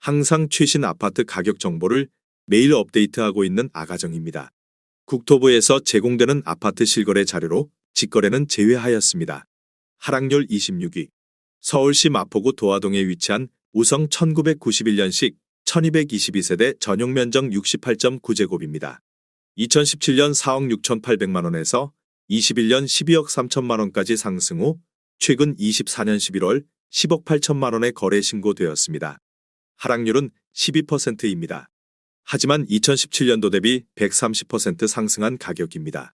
항상 최신 아파트 가격 정보를 매일 업데이트하고 있는 아가정입니다. 국토부에서 제공되는 아파트 실거래 자료로 직거래는 제외하였습니다. 하락률 26위. 서울시 마포구 도화동에 위치한 우성 1991년식 1222세대 전용 면적 68.9제곱입니다. 2017년 4억 6,800만 원에서 21년 12억 3천만 원까지 상승 후 최근 24년 11월 10억 8천만 원에 거래 신고되었습니다. 하락률은 12%입니다. 하지만 2017년도 대비 130% 상승한 가격입니다.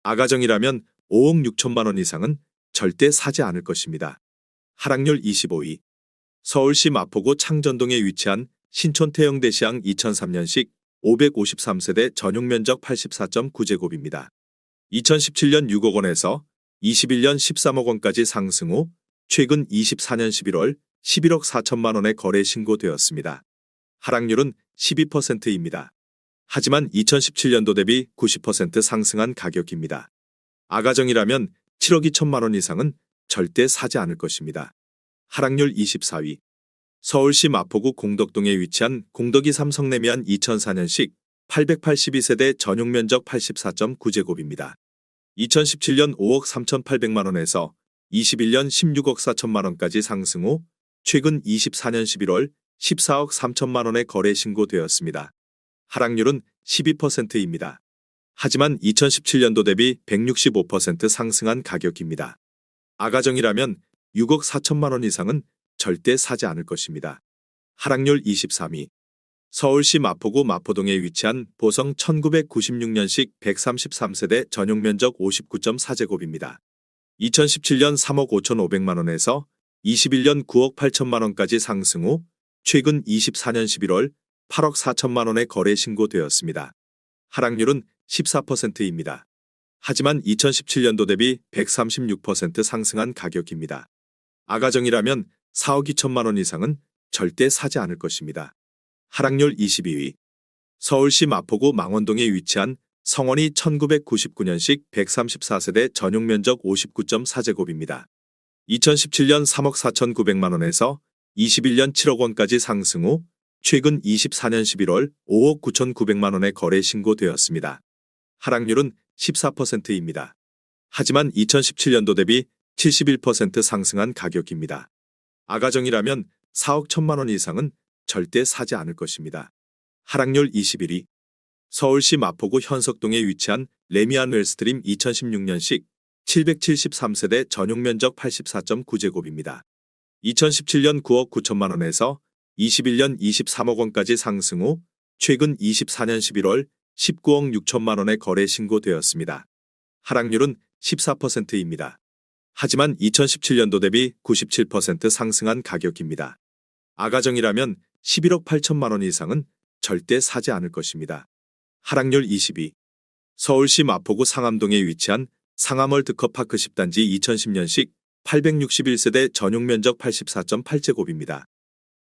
아가정이라면 5억 6천만 원 이상은 절대 사지 않을 것입니다. 하락률 25위. 서울시 마포구 창전동에 위치한 신촌 태영대시항 2003년식 553세대 전용 면적 84.9제곱입니다. 2017년 6억 원에서 21년 13억 원까지 상승 후 최근 24년 11월 11억 4천만 원에 거래 신고되었습니다. 하락률은 12%입니다. 하지만 2017년도 대비 90% 상승한 가격입니다. 아가정이라면 7억 2천만 원 이상은 절대 사지 않을 것입니다. 하락률 24위. 서울시 마포구 공덕동에 위치한 공덕이 삼성레미안 2004년식 882세대 전용 면적 84.9제곱입니다. 2017년 5억 3,800만 원에서 21년 16억 4천만 원까지 상승 후 최근 24년 11월 14억 3천만 원에 거래 신고되었습니다. 하락률은 12%입니다. 하지만 2017년도 대비 165% 상승한 가격입니다. 아가정이라면 6억 4천만 원 이상은 절대 사지 않을 것입니다. 하락률 23위. 서울시 마포구 마포동에 위치한 보성 1996년식 133세대 전용 면적 59.4제곱입니다. 2017년 3억 5,500만 원에서 21년 9억 8천만 원까지 상승 후 최근 24년 11월 8억 4천만 원에 거래 신고되었습니다. 하락률은 14%입니다. 하지만 2017년도 대비 136% 상승한 가격입니다. 아가정이라면 4억 2천만 원 이상은 절대 사지 않을 것입니다. 하락률 22위. 서울시 마포구 망원동에 위치한 성원이 1999년식 134세대 전용 면적 59.4제곱입니다. 2017년 3억 4,900만 원에서 21년 7억 원까지 상승 후 최근 24년 11월 5억 9,900만 원에 거래 신고되었습니다. 하락률은 14%입니다. 하지만 2017년도 대비 71% 상승한 가격입니다. 아가정이라면 4억 1천만 원 이상은 절대 사지 않을 것입니다. 하락률 21위. 서울시 마포구 현석동에 위치한 레미안 웰스트림 2016년식 773세대 전용 면적 84.9제곱입니다. 2017년 9억 9천만 원에서 21년 23억 원까지 상승 후 최근 24년 11월 19억 6천만 원에 거래 신고되었습니다. 하락률은 14%입니다. 하지만 2017년도 대비 97% 상승한 가격입니다. 아가정이라면 11억 8천만 원 이상은 절대 사지 않을 것입니다. 하락률 22. 서울시 마포구 상암동에 위치한 상암월드컵파크 10단지 2010년식 861세대 전용 면적 84.8제곱입니다.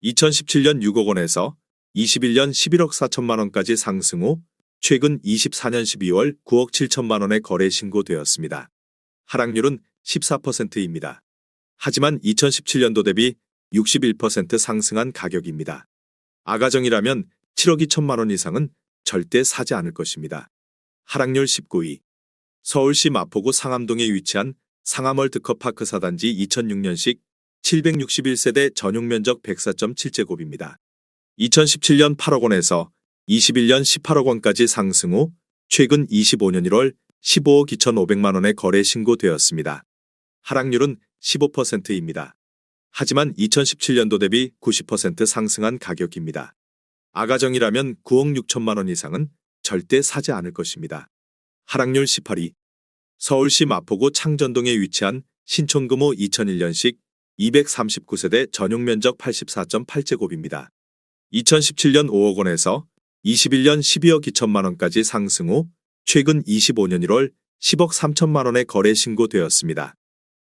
2017년 6억 원에서 21년 11억 4천만 원까지 상승 후 최근 24년 12월 9억 7천만 원에 거래 신고되었습니다. 하락률은 14%입니다. 하지만 2017년도 대비 61% 상승한 가격입니다. 아가정이라면 7억 2천만 원 이상은 절대 사지 않을 것입니다. 하락률 19위. 서울시 마포구 상암동에 위치한 상암월드컵파크 4단지 2006년식 761세대 전용 면적 104.7제곱입니다. 2017년 8억 원에서 21년 18억 원까지 상승 후 최근 25년 1월 15억 2,500만 원에 거래 신고되었습니다. 하락률은 15%입니다. 하지만 2017년도 대비 90% 상승한 가격입니다. 아가정이라면 9억 6천만 원 이상은 절대 사지 않을 것입니다. 하락률 18위. 서울시 마포구 창전동에 위치한 신촌금호 2001년식 239세대 전용 면적 84.8제곱입니다. 2017년 5억 원에서 21년 12억 2천만 원까지 상승 후 최근 25년 1월 10억 3천만 원에 거래 신고되었습니다.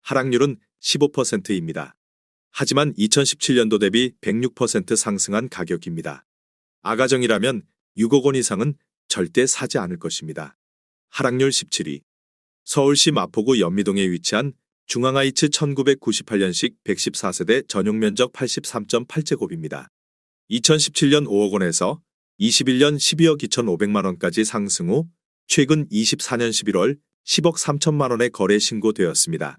하락률은 15%입니다. 하지만 2017년도 대비 106% 상승한 가격입니다. 아가정이라면 6억 원 이상은 절대 사지 않을 것입니다. 하락률 17위. 서울시 마포구 연미동에 위치한 중앙하이츠 1998년식 114세대 전용 면적 83.8제곱입니다. 2017년 5억 원에서 21년 12억 2,500만 원까지 상승 후 최근 24년 11월 10억 3천만 원의 거래 신고되었습니다.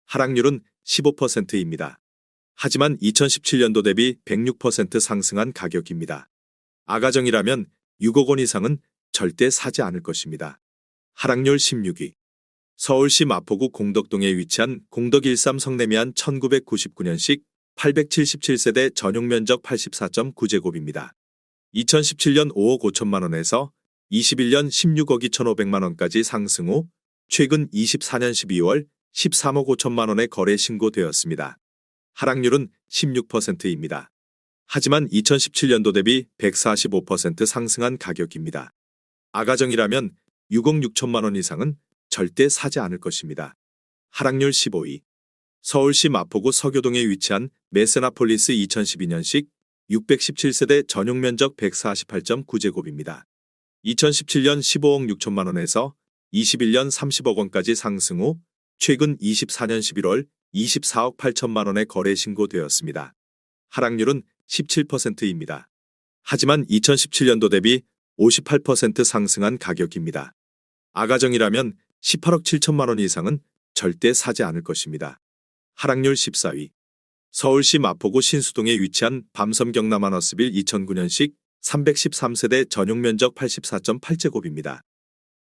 하락률은 15%입니다. 하지만 2017년도 대비 106% 상승한 가격입니다. 아가정이라면 6억 원 이상은 절대 사지 않을 것입니다. 하락률 16위. 서울시 마포구 공덕동에 위치한 공덕13 성내미안 1999년식 877세대 전용 면적 84.9제곱입니다. 2017년 5억 5천만 원에서 21년 16억 2,500만 원까지 상승 후 최근 24년 12월 13억 5천만 원의 거래 신고되었습니다. 하락률은 16%입니다. 하지만 2017년도 대비 145% 상승한 가격입니다. 아가정이라면 6억 6천만 원 이상은 절대 사지 않을 것입니다. 하락률 15위. 서울시 마포구 서교동에 위치한 메세나폴리스 2012년식 617세대 전용 면적 148.9제곱입니다. 2017년 15억 6천만 원에서 21년 30억 원까지 상승 후 최근 24년 11월 24억 8천만 원의 거래 신고되었습니다. 하락률은 17%입니다. 하지만 2017년도 대비 58% 상승한 가격입니다. 아가정이라면 18억 7천만 원 이상은 절대 사지 않을 것입니다. 하락률 14위. 서울시 마포구 신수동에 위치한 밤섬 경남하너스빌 2009년식 313세대 전용 면적 84.8제곱입니다.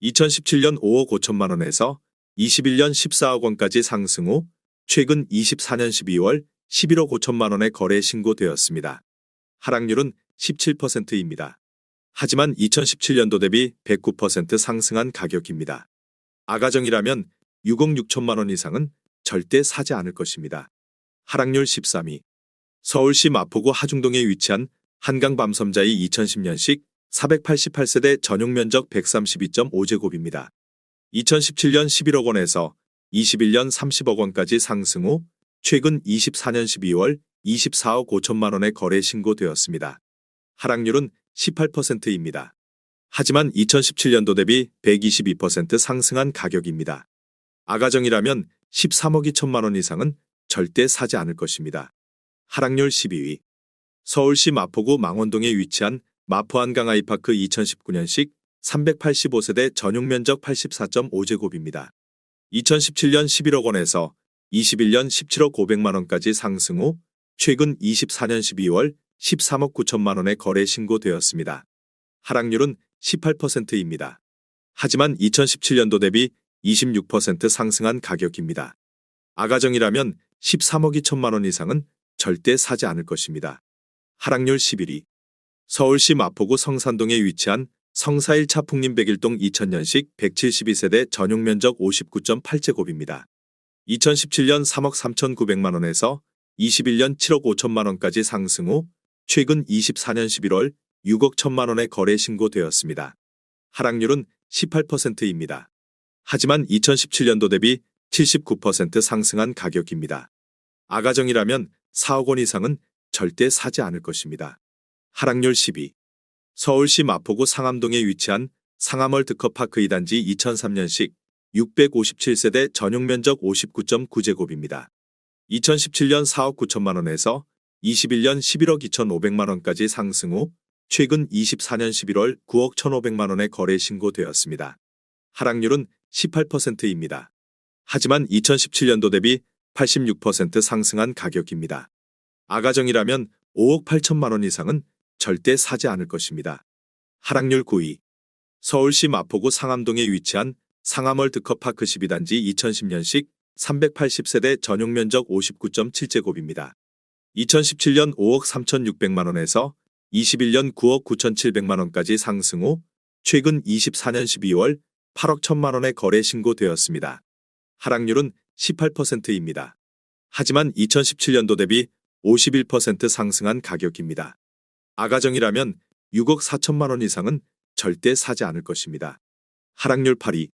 2017년 5억 5천만 원에서 21년 14억 원까지 상승 후 최근 24년 12월 11억 5천만 원의 거래 신고되었습니다. 하락률은 17%입니다. 하지만 2017년도 대비 109% 상승한 가격입니다. 아가정이라면 6억 6천만 원 이상은 절대 사지 않을 것입니다. 하락률 13위. 서울시 마포구 하중동에 위치한 한강 밤섬자이 2010년식 488세대 전용 면적 132.5제곱입니다. 2017년 11억 원에서 21년 30억 원까지 상승 후 최근 24년 12월 24억 5천만 원의 거래 신고되었습니다. 하락률은 18%입니다. 하지만 2017년도 대비 122% 상승한 가격입니다. 아가정이라면 13억 2천만 원 이상은 절대 사지 않을 것입니다. 하락률 12위. 서울시 마포구 망원동에 위치한 마포한강 아이파크 2019년식 385세대 전용 면적 84.5제곱입니다. 2017년 11억 원에서 21년 17억 500만 원까지 상승 후 최근 24년 12월 13억 9천만 원의 거래 신고되었습니다. 하락률은 18%입니다. 하지만 2017년도 대비 26% 상승한 가격입니다. 아가정이라면 13억 2천만 원 이상은 절대 사지 않을 것입니다. 하락률 11위. 서울시 마포구 성산동에 위치한 성사1차 풍림백일동 2000년식 172세대 전용 면적 59.8제곱입니다. 2017년 3억 3,900만 원에서 21년 7억 5천만 원까지 상승 후 최근 24년 11월 6억 1천만 원의 거래 신고되었습니다. 하락률은 18%입니다. 하지만 2017년도 대비 79% 상승한 가격입니다. 아가정이라면 4억 원 이상은 절대 사지 않을 것입니다. 하락률 10위. 서울시 마포구 상암동에 위치한 상암 월드컵파크 2단지 2003년식 657세대 전용 면적 59.9제곱입니다. 2017년 4억 9천만 원에서 21년 11억 2,500만 원까지 상승 후 최근 24년 11월 9억 1,500만 원의 거래 신고되었습니다. 하락률은 18%입니다. 하지만 2017년도 대비 86% 상승한 가격입니다. 아가정이라면 5억 8천만 원 이상은 절대 사지 않을 것입니다. 하락률 9위. 서울시 마포구 상암동에 위치한 상암 월드컵파크 12단지 2010년식 380세대 전용 면적 59.7제곱입니다. 2017년 5억 3,600만 원에서 21년 9억 9,700만 원까지 상승 후 최근 24년 12월 8억 1천만 원의 거래 신고되었습니다. 하락률은 18%입니다. 하지만 2017년도 대비 51% 상승한 가격입니다. 아가정이라면 6억 4천만 원 이상은 절대 사지 않을 것입니다. 하락률 8위.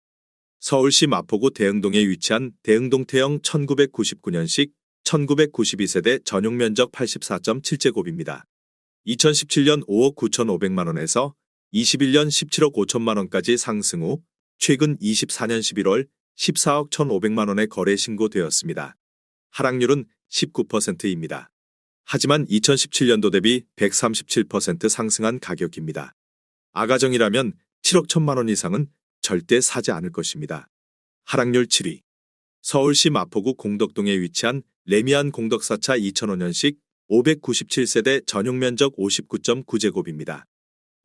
서울시 마포구 대흥동에 위치한 대흥동 태영 1999년식 1992세대 전용 면적 84.7제곱입니다. 2017년 5억 9,500만 원에서 21년 17억 5천만 원까지 상승 후 최근 24년 11월 14억 1,500만 원의 거래 신고되었습니다. 하락률은 19%입니다. 하지만 2017년도 대비 137% 상승한 가격입니다. 아가정이라면 7억 1천만 원 이상은 절대 사지 않을 것입니다. 하락률 7위. 서울시 마포구 공덕동에 위치한 레미안 공덕사차 2005년식 597세대 전용 면적 59.9제곱입니다.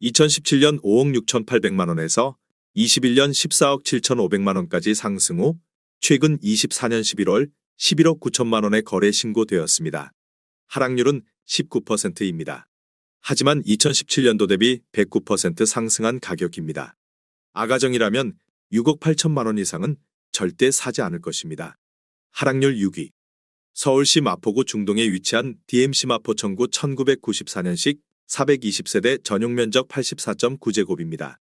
2017년 5억 6,800만 원에서 21년 14억 7,500만 원까지 상승 후 최근 24년 11월 11억 9천만 원에 거래 신고되었습니다. 하락률은 19%입니다. 하지만 2017년도 대비 109% 상승한 가격입니다. 아가정이라면 6억 8천만 원 이상은 절대 사지 않을 것입니다. 하락률 6위. 서울시 마포구 중동에 위치한 DMC 마포청구 1994년식 420세대 전용 면적 84.9제곱입니다.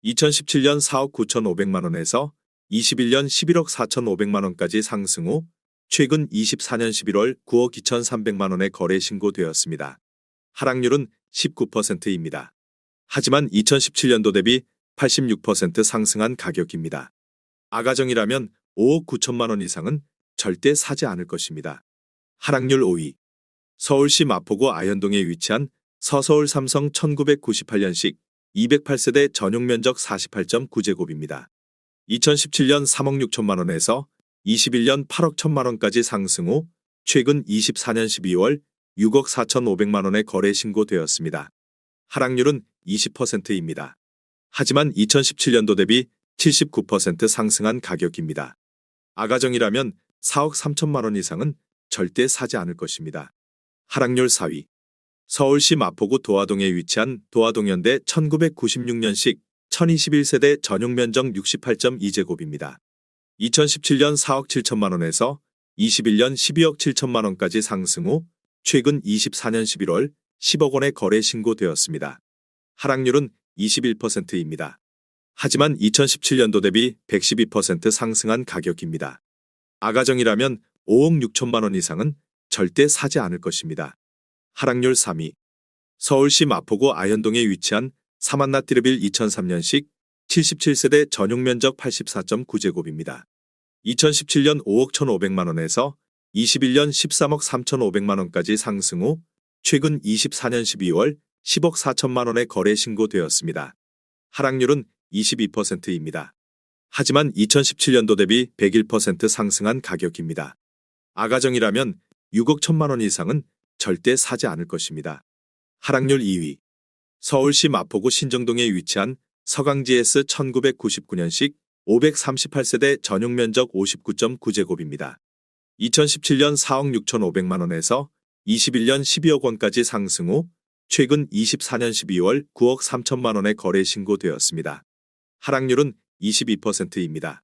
2017년 4억 9,500만 원에서 21년 11억 4,500만 원까지 상승 후 최근 24년 11월 9억 2,300만 원에 거래 신고되었습니다. 하락률은 19%입니다. 하지만 2017년도 대비 86% 상승한 가격입니다. 아가정이라면 5억 9천만 원 이상은 절대 사지 않을 것입니다. 하락률 5위. 서울시 마포구 아현동에 위치한 서서울 삼성 1998년식 208세대 전용 면적 48.9제곱입니다. 2017년 3억 6천만 원에서 21년 8억 1천만 원까지 상승 후 최근 24년 12월 6억 4,500만 원에 거래 신고되었습니다. 하락률은 20%입니다. 하지만 2017년도 대비 79% 상승한 가격입니다. 아가정이라면 4억 3천만 원 이상은 절대 사지 않을 것입니다. 하락률 4위. 서울시 마포구 도화동에 위치한 도화동현대 1996년식 1021세대 전용 면적 68.2제곱입니다. 2017년 4억 7천만 원에서 21년 12억 7천만 원까지 상승 후 최근 24년 11월 10억 원에 거래 신고되었습니다. 하락률은 21%입니다. 하지만 2017년도 대비 112% 상승한 가격입니다. 아가정이라면 5억 6천만 원 이상은 절대 사지 않을 것입니다. 하락률 3위. 서울시 마포구 아현동에 위치한 사만나띠르빌 2003년식 77세대 전용 면적 84.9제곱입니다. 2017년 5억 1,500만 원에서 21년 13억 3,500만 원까지 상승 후 최근 24년 12월 10억 4천만 원에 거래 신고되었습니다. 하락률은 22%입니다. 하지만 2017년도 대비 101% 상승한 가격입니다. 아가정이라면 6억 1천만 원 이상은 절대 사지 않을 것입니다. 하락률 2위. 서울시 마포구 신정동에 위치한 서강지 S 1999년식 538세대 전용 면적 59.9제곱입니다. 2017년 4억 6,500만 원에서 21년 12억 원까지 상승 후 최근 24년 12월 9억 3천만 원에 거래 신고되었습니다. 하락률은 22%입니다.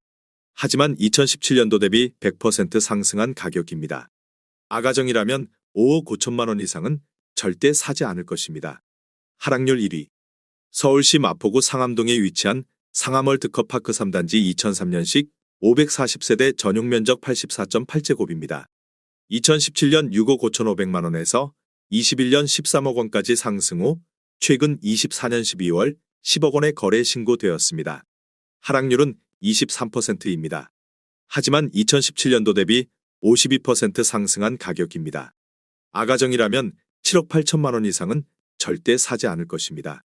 하지만 2017년도 대비 100% 상승한 가격입니다. 아가정이라면 5억 5천만 원 이상은 절대 사지 않을 것입니다. 하락률 1위. 서울시 마포구 상암동에 위치한 상암월드컵파크 3단지 2003년식 540세대 전용 면적 84.8제곱입니다. 2017년 6억 5,500만 원에서 21년 13억 원까지 상승 후 최근 24년 12월 10억 원에 거래 신고되었습니다. 하락률은 23%입니다. 하지만 2017년도 대비 52% 상승한 가격입니다. 아가정이라면 7억 8천만 원 이상은 절대 사지 않을 것입니다.